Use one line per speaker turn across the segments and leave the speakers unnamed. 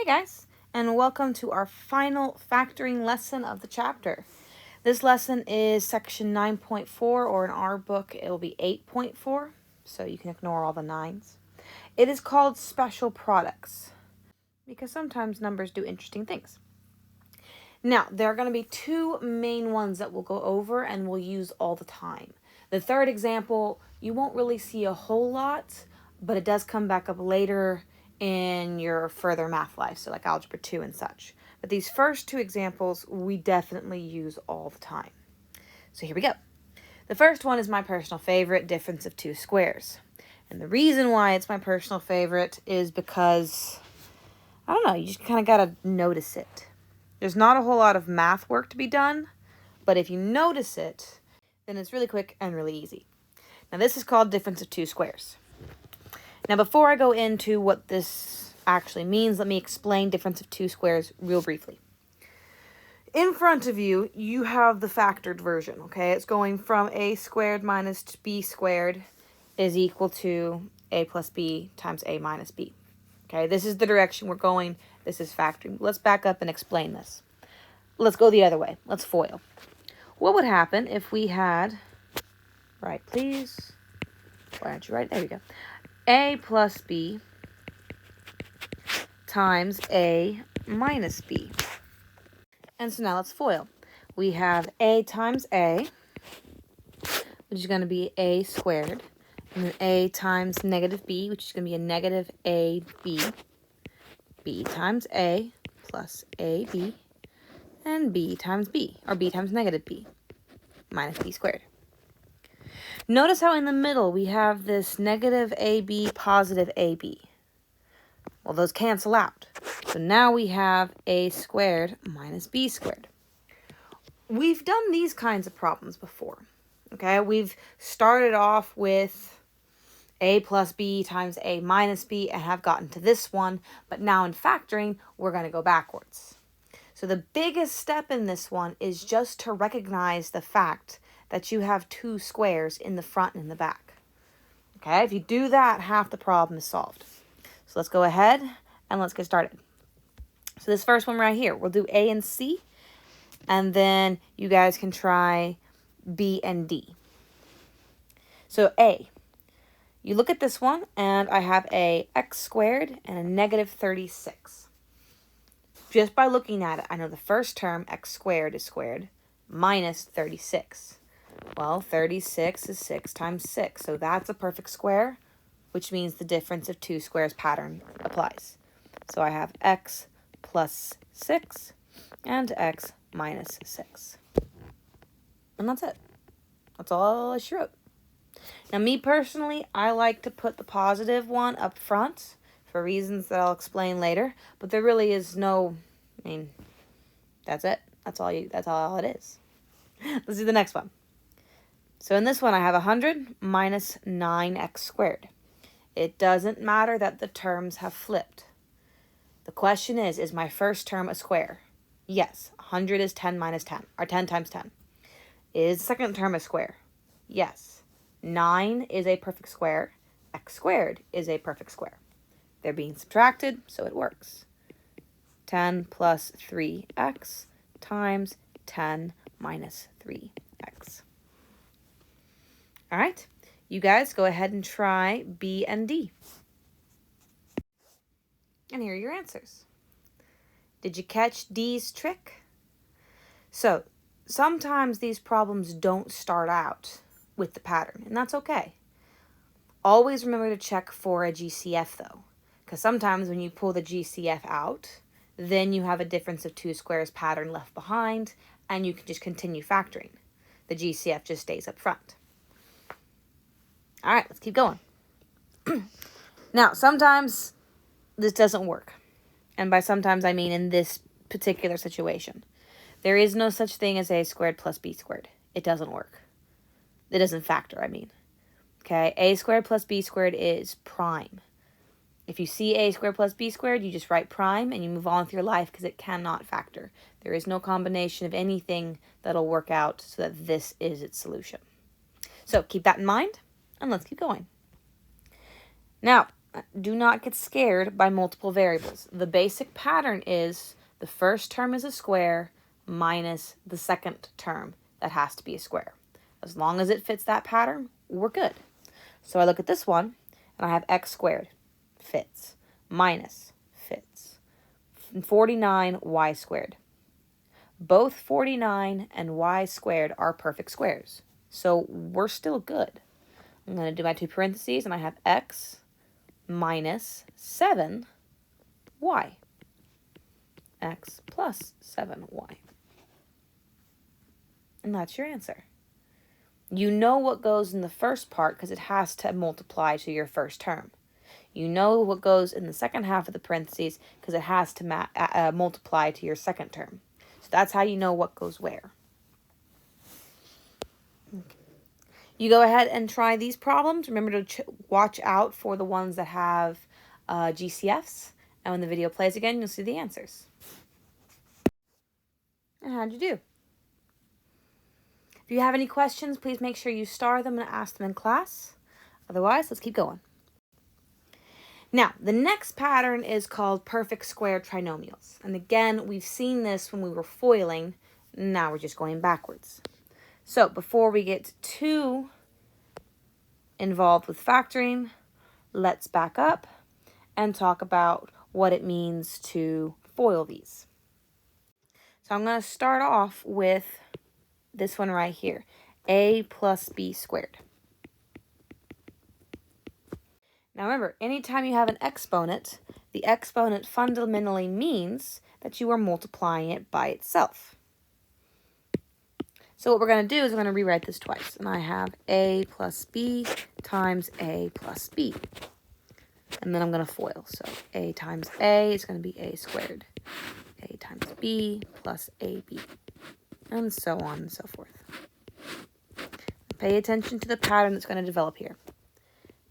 Hey guys, and welcome to our final factoring lesson of the chapter. This lesson is section 9.4, or in our book it will be 8.4, so you can ignore all the 9s. It is called special products, because sometimes numbers do interesting things. Now, there are going to be two main ones that we'll go over and we'll use all the time. The third example, you won't really see a whole lot, but it does come back up later in your further math life, so like algebra 2 and such. But these first two examples, we definitely use all the time. So here we go. The first one is my personal favorite, difference of two squares. And the reason why it's my personal favorite is because, I don't know, you just kind of got to notice it. There's not a whole lot of math work to be done, but if you notice it, then it's really quick and really easy. Now this is called difference of two squares. Now before I go into what this actually means, let me explain difference of two squares real briefly. In front of you, you have the factored version, okay? It's going from a squared minus b squared is equal to a plus b times a minus b. Okay, this is the direction we're going. This is factoring. Let's back up and explain this. Let's go the other way. Let's FOIL. What would happen if we had, right, please. Why aren't you right? There you go. A plus b times a minus b. And so now let's FOIL. We have a times a, which is going to be a squared, and then a times negative b, which is going to be a negative ab, b times a plus ab, and b times b, or b times negative b, minus b squared. Notice how in the middle we have this negative ab, positive ab. Well, those cancel out. So now we have a squared minus b squared. We've done these kinds of problems before. Okay, we've started off with a plus b times a minus b and have gotten to this one, but now in factoring, we're going to go backwards. So the biggest step in this one is just to recognize the fact that you have two squares in the front and in the back. Okay, if you do that, half the problem is solved. So let's go ahead and let's get started. So this first one right here, we'll do A and C, and then you guys can try B and D. So A, you look at this one, and I have a x squared and a negative 36. Just by looking at it, I know the first term, x squared, is squared, minus 36. Well, 36 is 6 times 6, so that's a perfect square, which means the difference of two squares pattern applies. So I have x plus 6 and x minus 6. And that's it. That's all she wrote. Now, me personally, I like to put the positive one up front for reasons that I'll explain later, but there really is no, that's it. That's all it is. Let's do the next one. So in this one, I have 100 minus 9x squared. It doesn't matter that the terms have flipped. The question is my first term a square? Yes, 100 is 10 minus 10, or 10 times 10. Is the second term a square? Yes. 9 is a perfect square. X squared is a perfect square. They're being subtracted, so it works. 10 plus 3x times 10 minus 3x. All right, you guys go ahead and try B and D. And here are your answers. Did you catch D's trick? So sometimes these problems don't start out with the pattern, and that's okay. Always remember to check for a GCF though, because sometimes when you pull the GCF out, then you have a difference of two squares pattern left behind, and you can just continue factoring. The GCF just stays up front. All right, let's keep going. Now, sometimes this doesn't work. And by sometimes, I mean in this particular situation. There is no such thing as a squared plus b squared. It doesn't work. It doesn't factor, I mean. Okay, a squared plus b squared is prime. If you see a squared plus b squared, you just write prime and you move on with your life because it cannot factor. There is no combination of anything that'll work out so that this is its solution. So keep that in mind. And let's keep going. Now, do not get scared by multiple variables. The basic pattern is the first term is a square minus the second term that has to be a square. As long as it fits that pattern, we're good. So I look at this one, and I have x squared, fits, minus, fits, 49 y squared. Both 49 and y squared are perfect squares, so we're still good. I'm going to do my two parentheses, and I have x minus 7y. X plus 7y. And that's your answer. You know what goes in the first part because it has to multiply to your first term. You know what goes in the second half of the parentheses because it has to multiply to your second term. So that's how you know what goes where. Okay. You go ahead and try these problems. Remember to watch out for the ones that have GCFs. And when the video plays again, you'll see the answers. And how'd you do? If you have any questions, please make sure you star them and ask them in class. Otherwise, let's keep going. Now, the next pattern is called perfect square trinomials. And again, we've seen this when we were foiling. Now we're just going backwards. So before we get too involved with factoring, let's back up and talk about what it means to FOIL these. So I'm going to start off with this one right here, a plus b squared. Now remember, anytime you have an exponent, the exponent fundamentally means that you are multiplying it by itself. So what we're going to do is we're going to rewrite this twice. And I have a plus b times a plus b. And then I'm going to FOIL. So a times a is going to be a squared. A times b plus ab. And so on and so forth. Pay attention to the pattern that's going to develop here.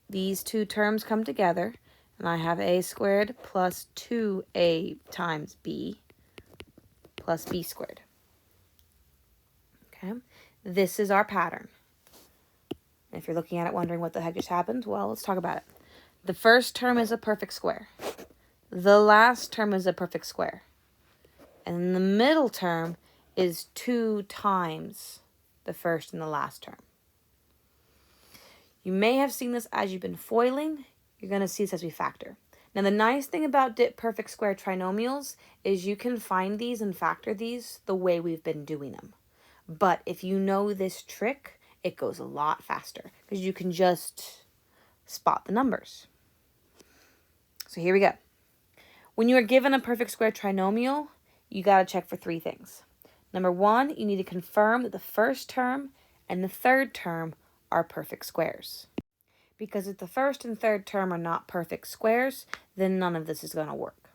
These two terms come together, and I have a squared plus 2a times b plus b squared. Okay, this is our pattern. And if you're looking at it wondering what the heck just happened, well, let's talk about it. The first term is a perfect square. The last term is a perfect square. And the middle term is 2 times the first and the last term. You may have seen this as you've been foiling. You're going to see this as we factor. Now, the nice thing about perfect square trinomials is you can find these and factor these the way we've been doing them. But if you know this trick, it goes a lot faster because you can just spot the numbers. So here we go. When you are given a perfect square trinomial, you got to check for 3 things. Number 1, you need to confirm that the first term and the third term are perfect squares. Because if the first and third term are not perfect squares, then none of this is going to work.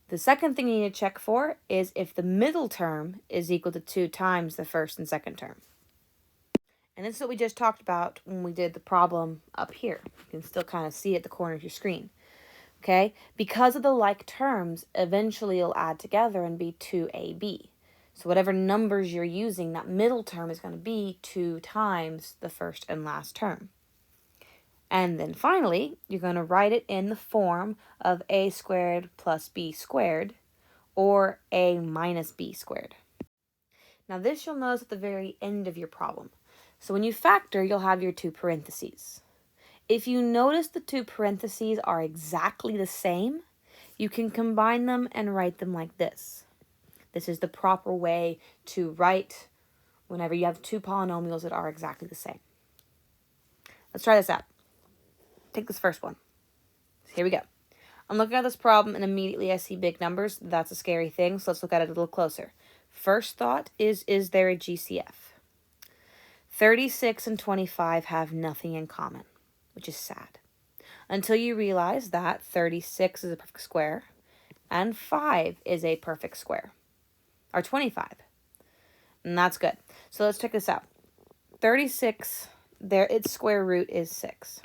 The second thing you need to check for is if the middle term is equal to 2 times the first and second term. And this is what we just talked about when we did the problem up here. You can still kind of see it at the corner of your screen. Okay? Because of the like terms, eventually it'll add together and be 2ab. So whatever numbers you're using, that middle term is going to be 2 times the first and last term. And then finally, you're going to write it in the form of a squared plus b squared or a minus b squared. Now this you'll notice at the very end of your problem. So when you factor, you'll have your 2 parentheses. If you notice the 2 parentheses are exactly the same, you can combine them and write them like this. This is the proper way to write whenever you have 2 polynomials that are exactly the same. Let's try this out. Take this first one. Here we go. I'm looking at this problem and immediately I see big numbers. That's a scary thing, so let's look at it a little closer. First thought is there a GCF? 36 and 25 have nothing in common, which is sad. Until you realize that 36 is a perfect square and 5 is a perfect square. Or 25. And that's good. So let's check this out. 36, its square root is 6.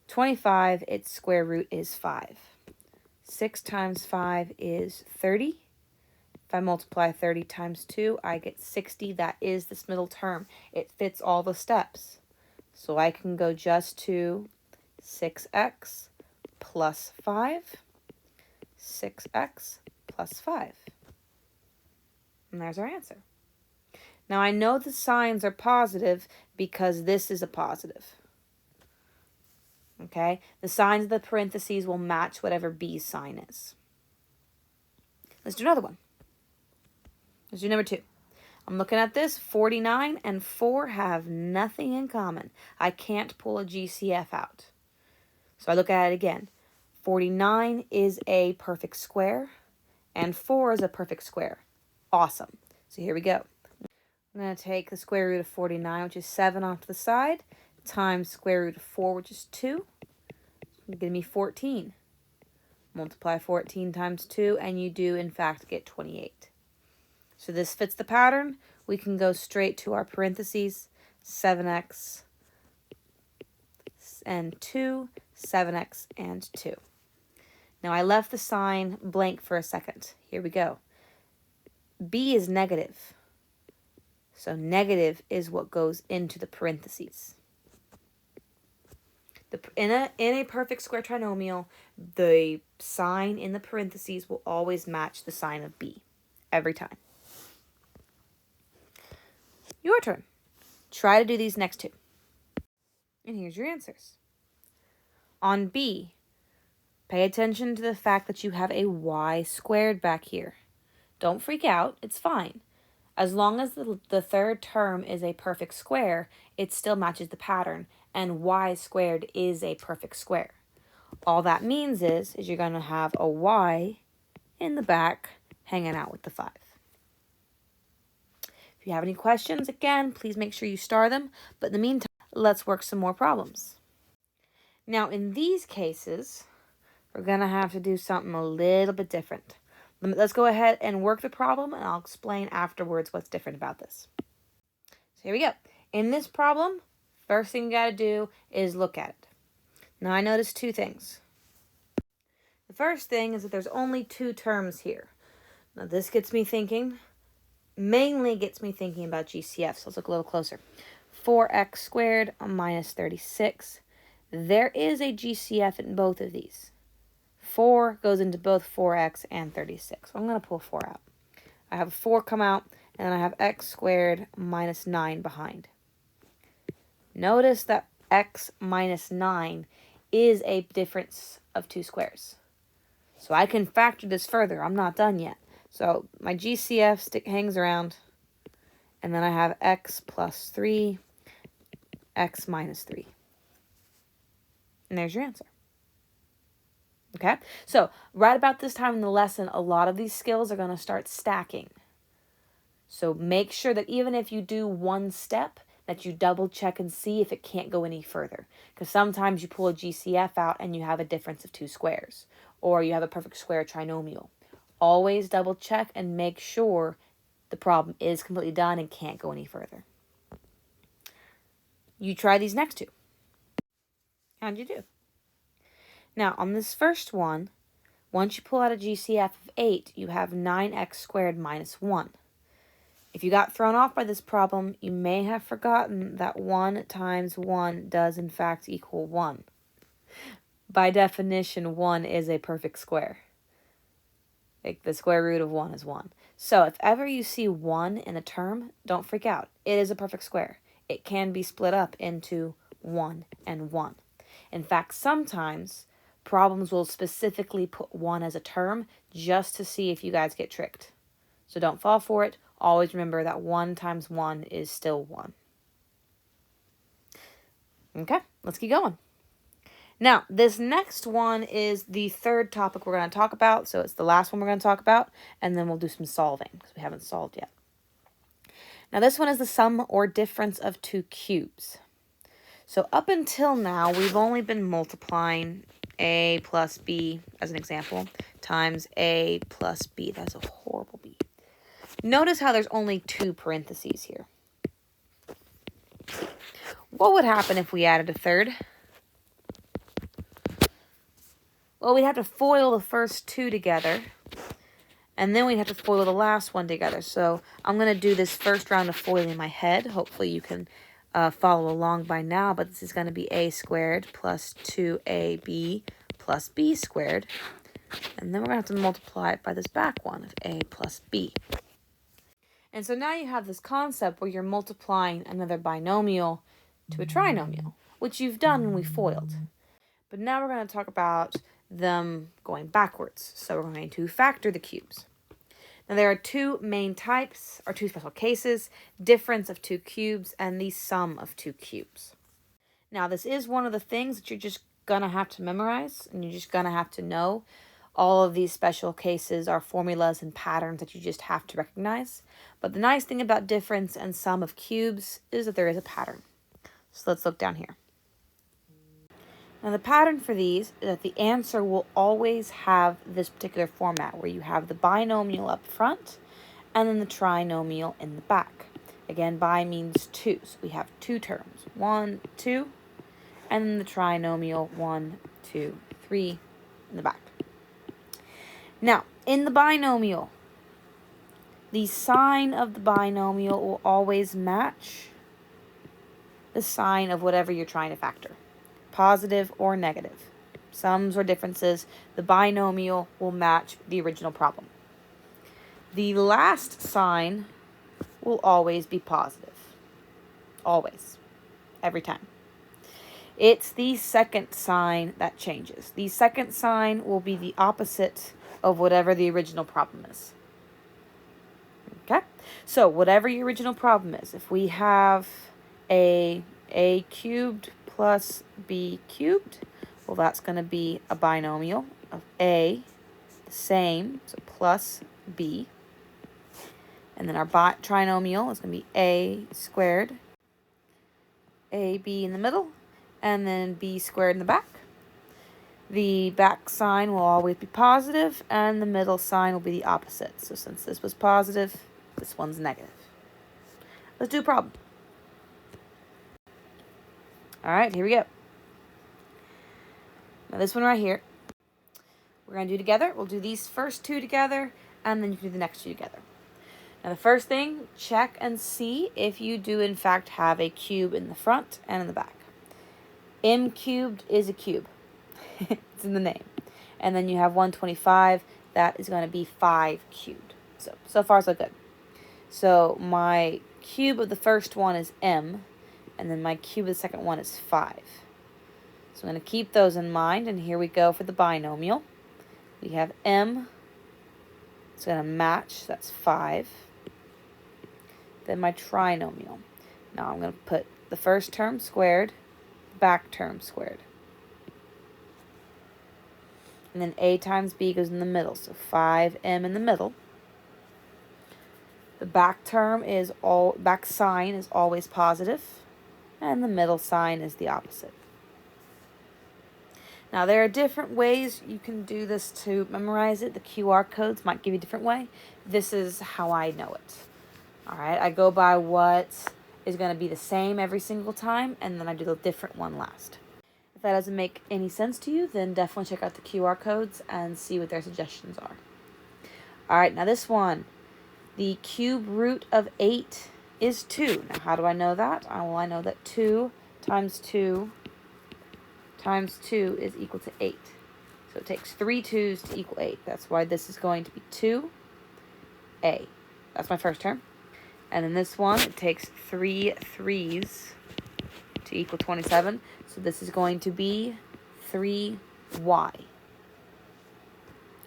25, its square root is 5. 6 times 5 is 30. If I multiply 30 times 2, I get 60. That is this middle term. It fits all the steps. So I can go just to 6x plus 5, 6x plus 5. And there's our answer. Now I know the signs are positive because this is a positive. Okay? The signs of the parentheses will match whatever B's sign is. Let's do another one. Let's do number 2. I'm looking at this. 49 and 4 have nothing in common. I can't pull a GCF out. So I look at it again. 49 is a perfect square, and 4 is a perfect square. Awesome. So here we go. I'm going to take the square root of 49, which is 7 off to the side, times square root of 4, which is 2. It's going to give me 14. Multiply 14 times 2, and you do, in fact, get 28. So this fits the pattern. We can go straight to our parentheses, 7x and 2, 7x and 2. Now I left the sign blank for a second. Here we go. B is negative. So negative is what goes into the parentheses. In a perfect square trinomial, the sign in the parentheses will always match the sign of B every time. Your turn. Try to do these next two. And here's your answers. On B, pay attention to the fact that you have a y squared back here. Don't freak out. It's fine. As long as the third term is a perfect square, it still matches the pattern, and y squared is a perfect square. All that means is you're going to have a y in the back hanging out with the 5. If you have any questions, again, please make sure you star them. But in the meantime, let's work some more problems. Now, in these cases, we're going to have to do something a little bit different. Let's go ahead and work the problem, and I'll explain afterwards what's different about this. So here we go. In this problem, first thing you got to do is look at it. Now, I noticed 2 things. The first thing is that there's only 2 terms here. Now, this gets me thinking, mainly gets me thinking about GCF, so let's look a little closer. 4x squared minus 36. There is a GCF in both of these. 4 goes into both 4x and 36. So I'm going to pull 4 out. I have 4 come out, and then I have x squared minus 9 behind. Notice that x minus 9 is a difference of 2 squares. So I can factor this further. I'm not done yet. So my GCF hangs around, and then I have x plus 3, x minus 3. And there's your answer. Okay, so right about this time in the lesson, a lot of these skills are going to start stacking. So make sure that even if you do one step, that you double check and see if it can't go any further. Because sometimes you pull a GCF out and you have a difference of 2 squares. Or you have a perfect square trinomial. Always double check and make sure the problem is completely done and can't go any further. You try these next 2. How'd you do? Now, on this first one, once you pull out a GCF of 8, you have 9x squared minus 1. If you got thrown off by this problem, you may have forgotten that 1 times 1 does in fact equal 1. By definition, 1 is a perfect square. Like the square root of 1 is 1. So if ever you see 1 in a term, don't freak out. It is a perfect square. It can be split up into 1 and 1. In fact, sometimes problems will specifically put 1 as a term just to see if you guys get tricked. So don't fall for it. Always remember that 1 times 1 is still 1. Okay, let's keep going. Now, this next one is the third topic we're going to talk about. So it's the last one we're going to talk about, and then we'll do some solving because we haven't solved yet. Now, this one is the sum or difference of 2 cubes. So up until now, we've only been multiplying a plus b, as an example, times a plus b. That's a horrible b. Notice how there's only 2 parentheses here. What would happen if we added a third? Well, we'd have to FOIL the first 2 together, and then we'd have to FOIL the last one together. So I'm going to do this first round of FOIL in my head. Hopefully you can follow along by now, but this is going to be a squared plus 2ab plus b squared. And then we're going to have to multiply it by this back one of a plus b. And so now you have this concept where you're multiplying another binomial to a trinomial, which you've done when we foiled. But now we're going to talk about them going backwards. So we're going to factor the cubes. Now there are two main types, or two special cases, difference of two cubes and the sum of two cubes. Now this is one of the things that you're just going to have to memorize, and you're just going to have to know. All of these special cases are formulas and patterns that you just have to recognize. But the nice thing about difference and sum of cubes is that there is a pattern. So let's look down here. Now the pattern for these is that the answer will always have this particular format where you have the binomial up front and then the trinomial in the back. Again, bi means 2, so we have 2 terms, 1, 2, and then the trinomial 1, 2, 3 in the back. Now, in the binomial, the sign of the binomial will always match the sign of whatever you're trying to factor, positive or negative. Sums or differences, the binomial will match the original problem. The last sign will always be positive. Always. Every time. It's the second sign that changes. The second sign will be the opposite of whatever the original problem is. Okay? So, whatever your original problem is, if we have a cubed plus b cubed, well, that's going to be a binomial of a, the same, so plus b. And then our trinomial is going to be a squared, ab in the middle, and then b squared in the back. The back sign will always be positive, and the middle sign will be the opposite. So since this was positive, this one's negative. Let's do a problem. All right, here we go. Now this one right here, we're going to do together. We'll do these first two together, and then you can do the next two together. Now the first thing, check and see if you do in fact have a cube in the front and in the back. M cubed is a cube. It's in the name. And then you have 125. That is going to be 5 cubed. So far so good. So my cube of the first one is m, and then my cube of the second one is 5. So I'm going to keep those in mind, and here we go for the binomial. We have m. It's going to match. That's 5. Then my trinomial. Now I'm going to put the first term squared, back term squared. And then a times b goes in the middle, so 5m in the middle. The back term is back sign is always positive, and the middle sign is the opposite. Now there are different ways you can do this to memorize it. The QR codes might give you a different way. This is how I know it. All right, I go by what is going to be the same every single time, and then I do the different one last. If that doesn't make any sense to you, then definitely check out the QR codes and see what their suggestions are. All right, now this one, the cube root of 8 is 2. Now, how do I know that? Well, I know that 2 times 2 times 2 is equal to 8. So it takes 3 2's to equal 8. That's why this is going to be 2a. That's my first term. And then this one, it takes 3 3's to equal 27. So this is going to be 3y.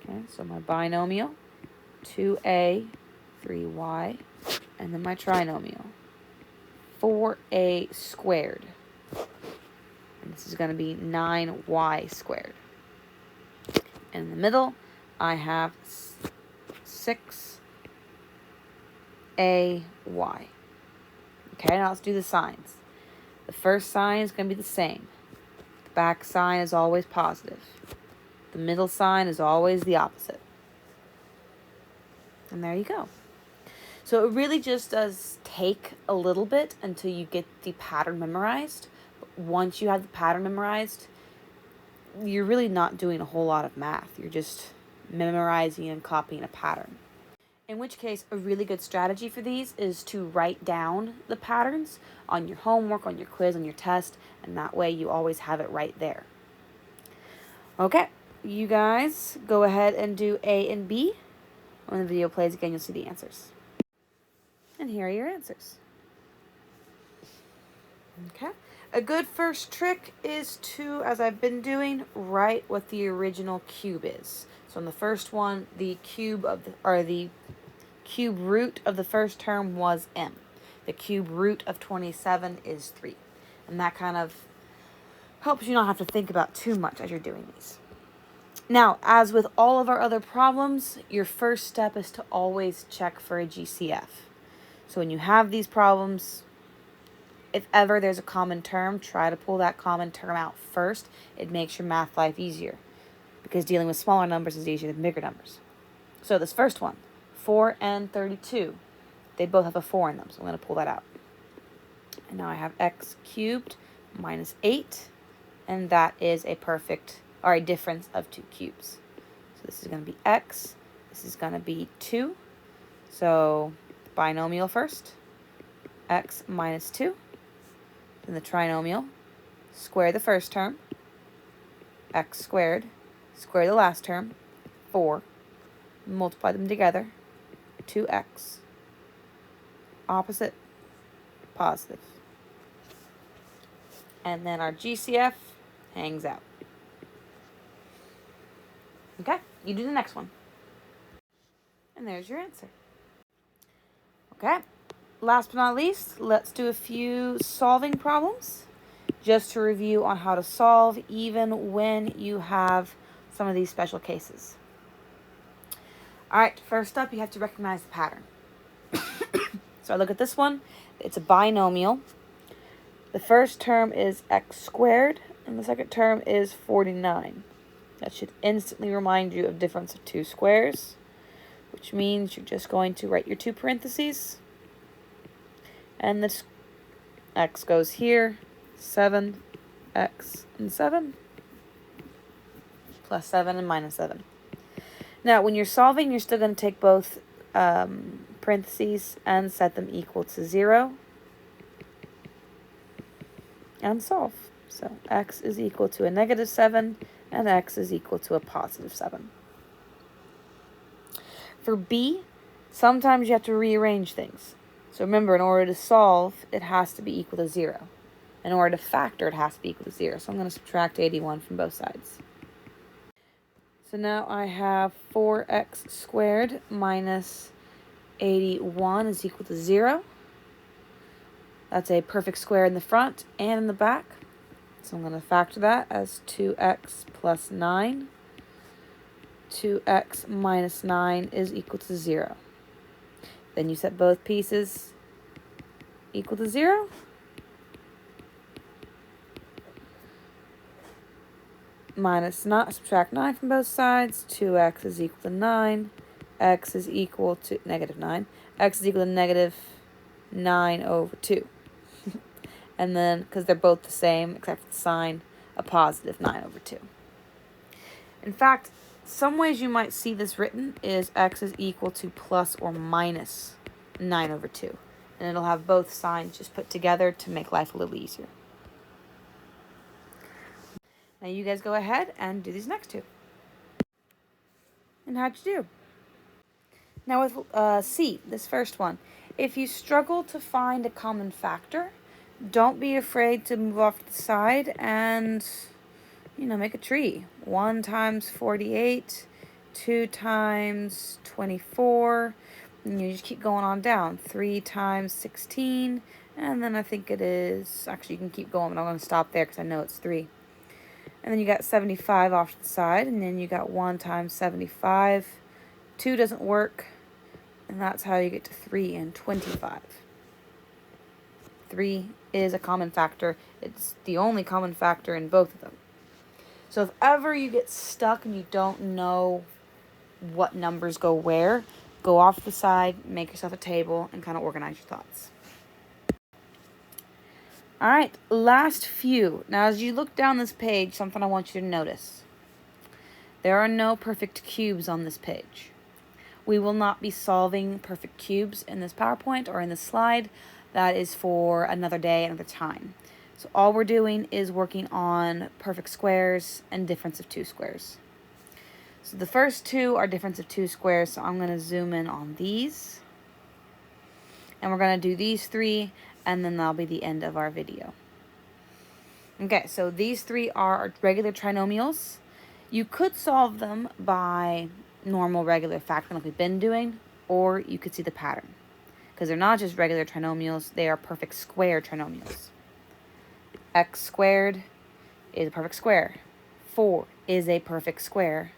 Okay, so my binomial, 2a, 3y, and then my trinomial, 4a squared. And this is going to be 9y squared. And in the middle, I have 6ay. Okay, now let's do the signs. The first sign is going to be the same. The back sign is always positive. The middle sign is always the opposite. And there you go. So it really just does take a little bit until you get the pattern memorized. But once you have the pattern memorized, you're really not doing a whole lot of math. You're just memorizing and copying a pattern. In which case, a really good strategy for these is to write down the patterns on your homework, on your quiz, on your test, and that way you always have it right there. Okay, you guys go ahead and do A and B. When the video plays again, you'll see the answers. And here are your answers. Okay. A good first trick is to, as I've been doing, write what the original cube is. So in the first one, the cube root of the first term was m. The cube root of 27 is 3. And that kind of helps you not have to think about too much as you're doing these. Now, as with all of our other problems, your first step is to always check for a GCF. So when you have these problems, if ever there's a common term, try to pull that common term out first. It makes your math life easier because dealing with smaller numbers is easier than bigger numbers. So this first one, 4 and 32, they both have a 4 in them, so I'm going to pull that out. And now I have x cubed minus 8, and that is a difference of 2 cubes. So this is going to be x, this is going to be 2. So binomial first, x minus 2. Then the trinomial, square the first term, x squared, square the last term, 4, multiply them together, 2x, opposite, positive. And then our GCF hangs out. Okay, you do the next one. And there's your answer. Okay, last but not least, let's do a few solving problems just to review on how to solve even when you have some of these special cases. All right, first up, you have to recognize the pattern. So I look at this one. It's a binomial. The first term is x squared, and the second term is 49. That should instantly remind you of difference of 2 squares, which means you're just going to write your 2 parentheses. And this x goes here, 7, x and 7, plus 7 and minus 7. Now, when you're solving, you're still going to take both parentheses and set them equal to 0 and solve. So x is equal to a negative 7 and x is equal to a positive 7. For B, sometimes you have to rearrange things. So remember, in order to solve, it has to be equal to 0. In order to factor, it has to be equal to 0. So I'm going to subtract 81 from both sides. So now I have 4x squared minus 81 is equal to 0. That's a perfect square in the front and in the back. So I'm going to factor that as 2x plus 9. 2x minus 9 is equal to 0. Then you set both pieces equal to 0. Subtract 9 from both sides. 2x is equal to 9. X is equal to negative 9. X is equal to negative 9 over 2. And then, because they're both the same, except for the sign, a positive 9 over 2. In fact, some ways you might see this written is x is equal to plus or minus 9 over 2. And it'll have both signs just put together to make life a little easier. Now you guys go ahead and do these next two. And how'd you do? Now with C, this first one, if you struggle to find a common factor, don't be afraid to move off to the side and, make a tree. 1 times 48, 2 times 24, and you just keep going on down. 3 times 16, and then I think it is, actually you can keep going, but I'm going to stop there because I know it's 3. And then you got 75 off to the side, and then you got 1 times 75. 2 doesn't work, and that's how you get to 3 and 25. 3 is a common factor. It's the only common factor in both of them. So if ever you get stuck and you don't know what numbers go where, go off to the side, make yourself a table, and kind of organize your thoughts. All right, last few. Now, as you look down this page, something I want you to notice. There are no perfect cubes on this page. We will not be solving perfect cubes in this PowerPoint or in this slide. That is for another day, another time. So all we're doing is working on perfect squares and difference of two squares. So the first two are difference of two squares, so I'm going to zoom in on these. And we're going to do these three, and then that'll be the end of our video. Okay, so these three are our regular trinomials. You could solve them by normal regular factoring like we've been doing, or you could see the pattern. Because they're not just regular trinomials, they are perfect square trinomials. X squared is a perfect square. 4 is a perfect square.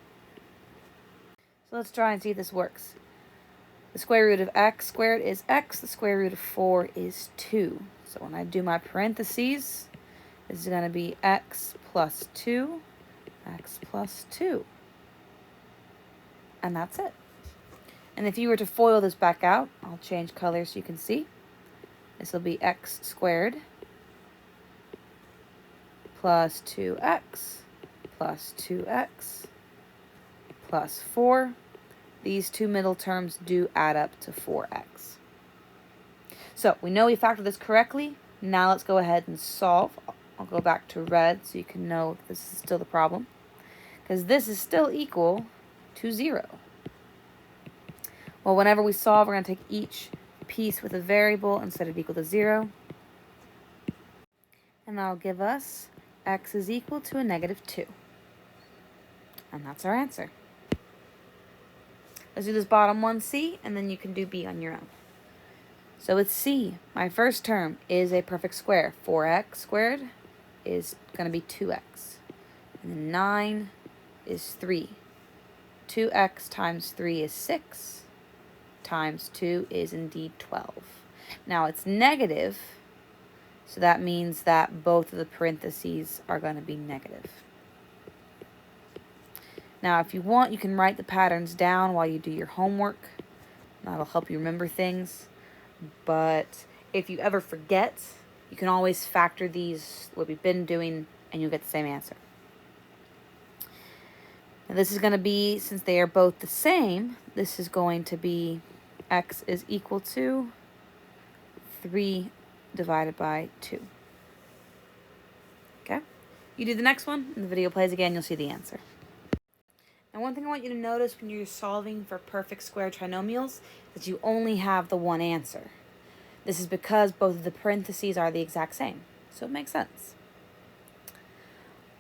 So let's try and see if this works. The square root of x squared is x. The square root of 4 is 2. So when I do my parentheses, this is going to be x plus 2, x plus 2. And that's it. And if you were to FOIL this back out, I'll change color so you can see. This will be x squared plus 2x plus 2x plus 4. These two middle terms do add up to 4x. So we know we factored this correctly. Now let's go ahead and solve. I'll go back to red so you can know this is still the problem. Because this is still equal to 0. Well, whenever we solve, we're going to take each piece with a variable instead of equal to 0. And that'll give us x is equal to a negative 2. And that's our answer. Let's do this bottom one, C, and then you can do B on your own. So with C, my first term is a perfect square. 4x squared is going to be 2x. And then 9 is 3. 2x times 3 is 6. Times 2 is indeed 12. Now it's negative, so that means that both of the parentheses are going to be negative. Now if you want, you can write the patterns down while you do your homework. That'll help you remember things. But if you ever forget, you can always factor these, what we've been doing, and you'll get the same answer. Now this is going to be, since they are both the same, this is going to be x is equal to 3 divided by 2. Okay? You do the next one, and the video plays again, you'll see the answer. Now one thing I want you to notice when you're solving for perfect square trinomials is that you only have the one answer. This is because both of the parentheses are the exact same, so it makes sense.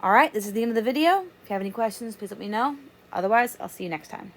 Alright, this is the end of the video. If you have any questions, please let me know. Otherwise, I'll see you next time.